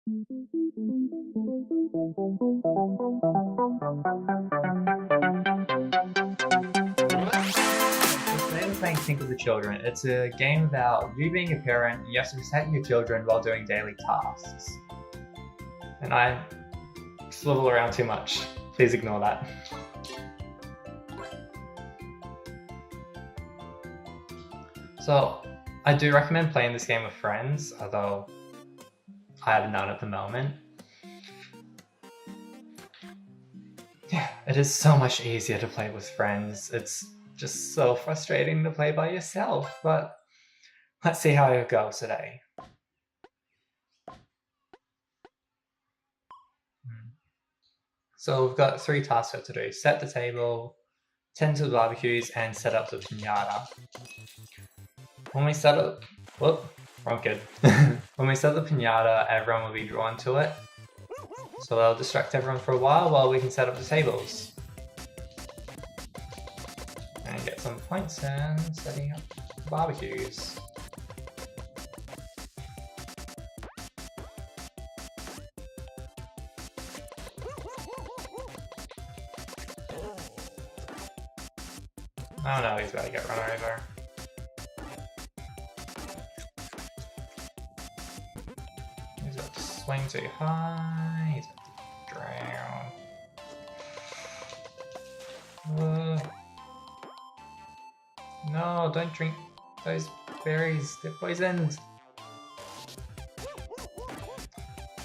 Playing Think of the Children. It's a game about you being a parent and you have to protect your children while doing daily tasks. And I swivel around too much. Please ignore that. So, I do recommend playing this game with friends, although I have none at the moment. Yeah, it is so much easier to play with friends. It's just so frustrating to play by yourself, but let's see how it goes today. So we've got 3 tasks to do. Set the table, tend to the barbecues, and set up the piñata. When we set up... Whoop, wrong kid. When we set the piñata, everyone will be drawn to it. So that'll distract everyone for a while we can set up the tables. And get some points in setting up barbecues. Oh no, he's about to get run over. He's about to swing too high, he's about to drown. No, don't drink those berries, they're poisoned.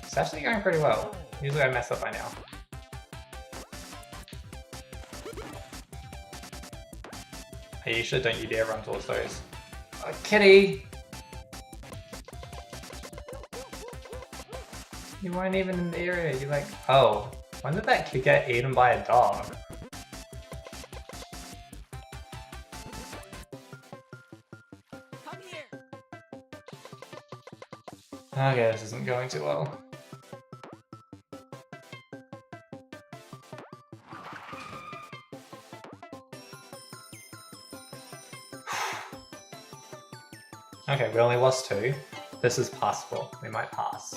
It's actually going pretty well. Usually I mess up by now. Hey, you don't you dare run towards those. Oh, kitty! You weren't even in the area, you're like, oh, when did that kid get eaten by a dog? Come here. Okay, this isn't going too well. Okay, we only lost 2. This is passable. We might pass.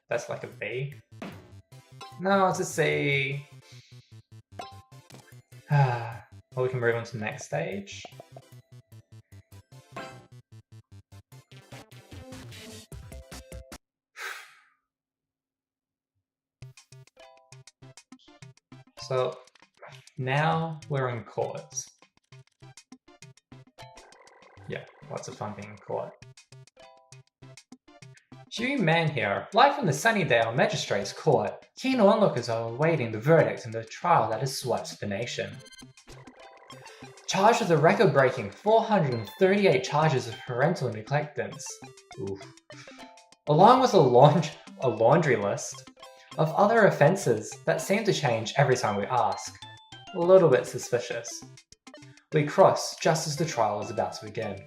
That's like a B. No, it's a C. Well, we can move on to the next stage. So, now we're in court. Yeah, lots of fun being in court. Hugh Mann here, live from the Sunnydale Magistrates Court. Keen onlookers are awaiting the verdict in the trial that has swept the nation. Charged with a record-breaking 438 charges of parental negligence. Oof. Along with a laundry list of other offences that seem to change every time we ask. A little bit suspicious. We cross just as the trial is about to begin.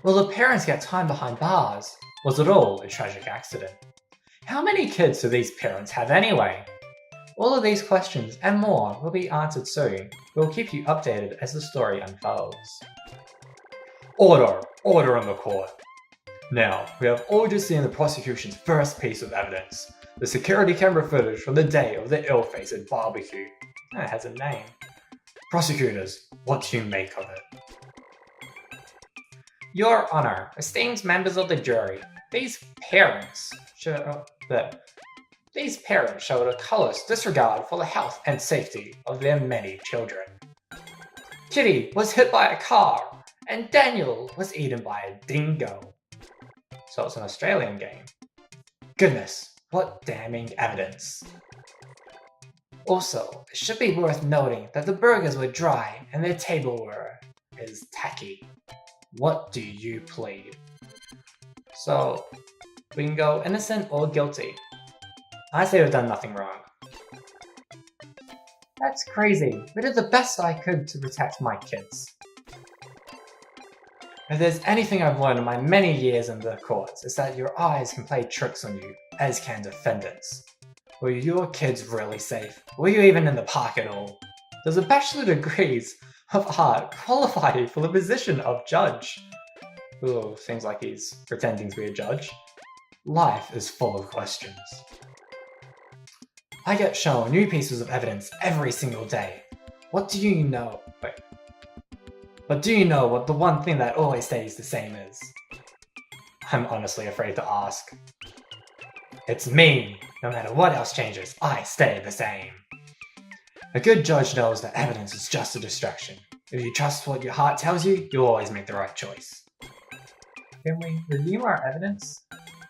Will the parents get time behind bars? Was it all a tragic accident? How many kids do these parents have anyway? All of these questions and more will be answered soon. We'll keep you updated as the story unfolds. Order! Order in the court! Now, we have all just seen the prosecution's first piece of evidence. The security camera footage from the day of the ill-fated barbecue. It has a name. Prosecutors, what do you make of it? Your Honor, esteemed members of the jury, these parents showed a callous disregard for the health and safety of their many children. Kitty was hit by a car, and Daniel was eaten by a dingo. So it's an Australian game. Goodness, what damning evidence. Also, it should be worth noting that the burgers were dry and their tableware is tacky. What do you plead? So, we can go innocent or guilty. I say we've done nothing wrong. That's crazy. We did the best I could to protect my kids. If there's anything I've learned in my many years in the courts, it's that your eyes can play tricks on you, as can defendants. Were your kids really safe? Were you even in the park at all? Does a bachelor's degrees of art qualify you for the position of judge? Ooh, seems like he's pretending to be a judge. Life is full of questions. I get shown new pieces of evidence every single day. What do you know? Wait. But do you know what the one thing that always stays the same is? I'm honestly afraid to ask. It's me! No matter what else changes, I stay the same. A good judge knows that evidence is just a distraction. If you trust what your heart tells you, you'll always make the right choice. Can we review our evidence?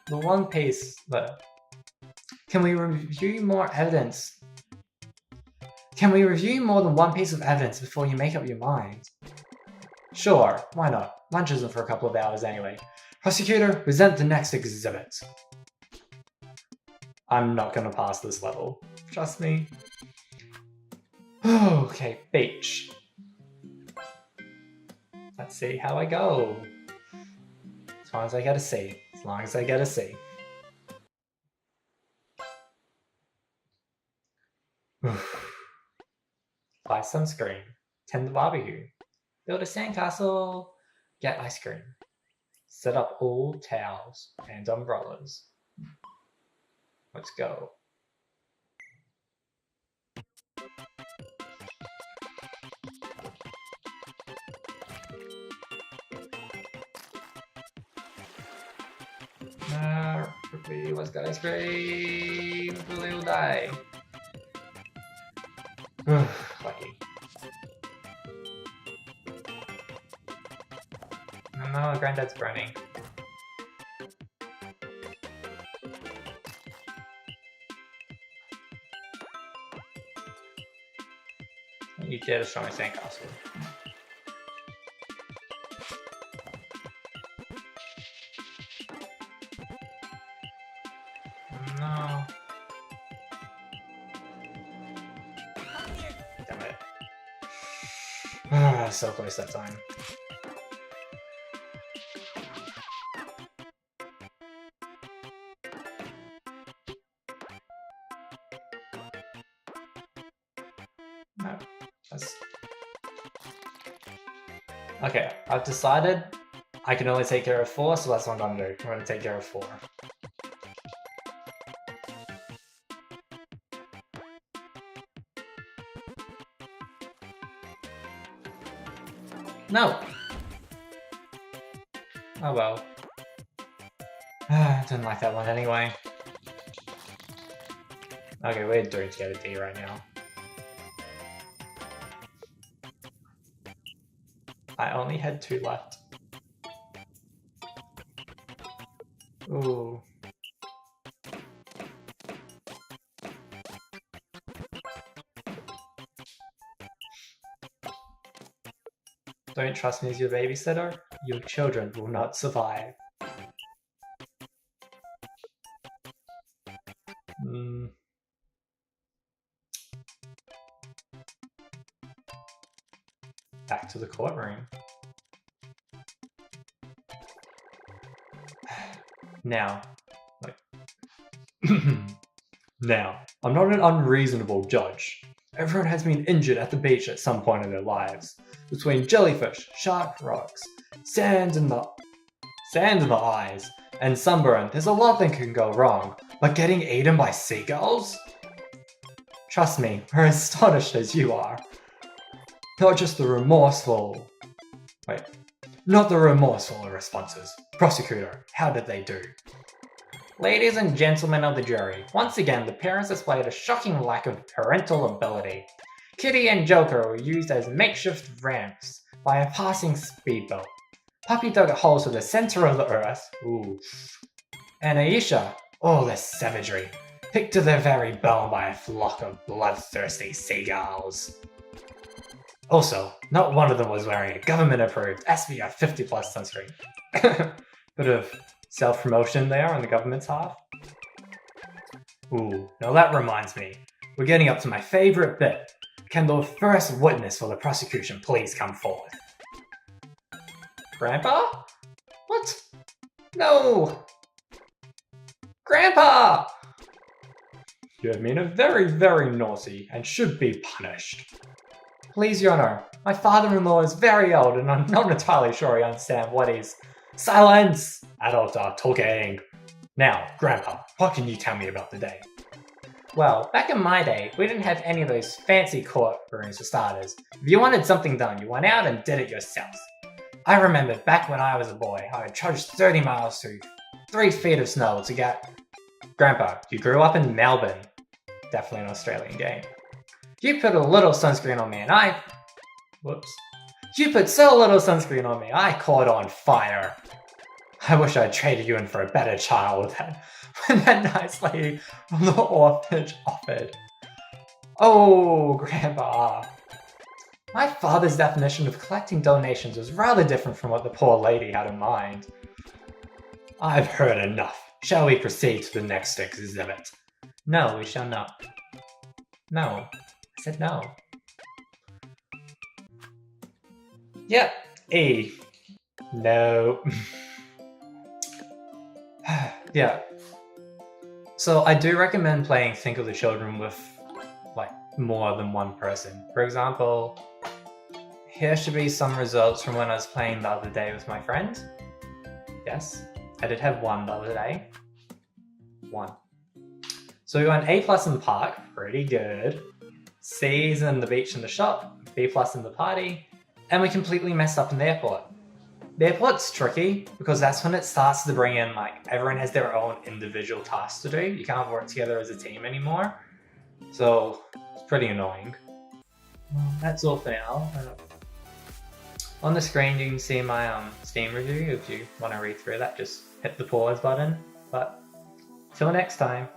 The one piece that... Can we review more evidence? Can we review more than one piece of evidence before you make up your mind? Sure, why not? Lunch isn't for a couple of hours anyway. Prosecutor, present the next exhibit. I'm not gonna pass this level. Trust me. Okay, beach. Let's see how I go. As long as I get a C. As long as I get a C. Buy sunscreen. Tend the barbecue. Build a sandcastle. Get ice cream. Set up all towels and umbrellas. Let's go. Let's get ice cream. Hopefully we'll die. Lucky. Oh no, Granddad's burning. You dare destroy my sandcastle. No. Damn it. Ah, so close that time. No. Okay, I've decided I can only take care of 4, so that's what I'm gonna do. I'm gonna take care of 4. No! Oh well. Didn't like that one anyway. Okay, we're doomed to get a D right now. I only had 2 left. Ooh. Don't trust me as your babysitter? Your children will not survive. Back to the courtroom. Now, now, I'm not an unreasonable judge. Everyone has been injured at the beach at some point in their lives. Between jellyfish, shark rocks, sand in the eyes, and sunburn, there's a lot that can go wrong. But getting eaten by seagulls? Trust me, we're as astonished as you are. Not the remorseful responses. Prosecutor, how did they do? Ladies and gentlemen of the jury, once again the parents displayed a shocking lack of parental ability. Kitty and Joker were used as makeshift ramps by a passing speedboat. Puppy dug holes to the center of the earth. Ooh. And Aisha, all this savagery, picked to their very bone by a flock of bloodthirsty seagulls. Also, not one of them was wearing a government-approved SPF 50+ sunscreen. Bit of self-promotion there on the government's half. Ooh, now that reminds me. We're getting up to my favorite bit. Can the first witness for the prosecution please come forward? Grandpa? What? No! Grandpa! You have been very, very naughty and should be punished. Please, Your Honor, my father-in-law is very old and I'm not entirely sure he understands what he's... Silence! Adults are talking. Now, Grandpa, what can you tell me about the day? Well, back in my day, we didn't have any of those fancy courtrooms for starters. If you wanted something done, you went out and did it yourself. I remember back when I was a boy, I would trudge 30 miles through 3 feet of snow to get... Grandpa, you grew up in Melbourne. Definitely an Australian game. You put a little sunscreen on me and I... Whoops. You put so little sunscreen on me, I caught on fire. I wish I'd traded you in for a better child when that nice lady from the orphanage offered. Oh, Grandpa. My father's definition of collecting donations was rather different from what the poor lady had in mind. I've heard enough. Shall we proceed to the next exhibit? No, we shall not. No. I said no. Yep. E. No. Yeah. So I do recommend playing Think of the Children with like more than one person. For example, here should be some results from when I was playing the other day with my friend. Yes, I did have one the other day. One. So we got an A+ in the park, pretty good. C's in the beach and the shop, B+ in the party, and we completely messed up in the airport. The airport's tricky because that's when it starts to bring in like everyone has their own individual tasks to do. You can't work together as a team anymore. So it's pretty annoying. Well, that's all for now. On the screen you can see my Steam review. If you want to read through that, just hit the pause button. But till next time.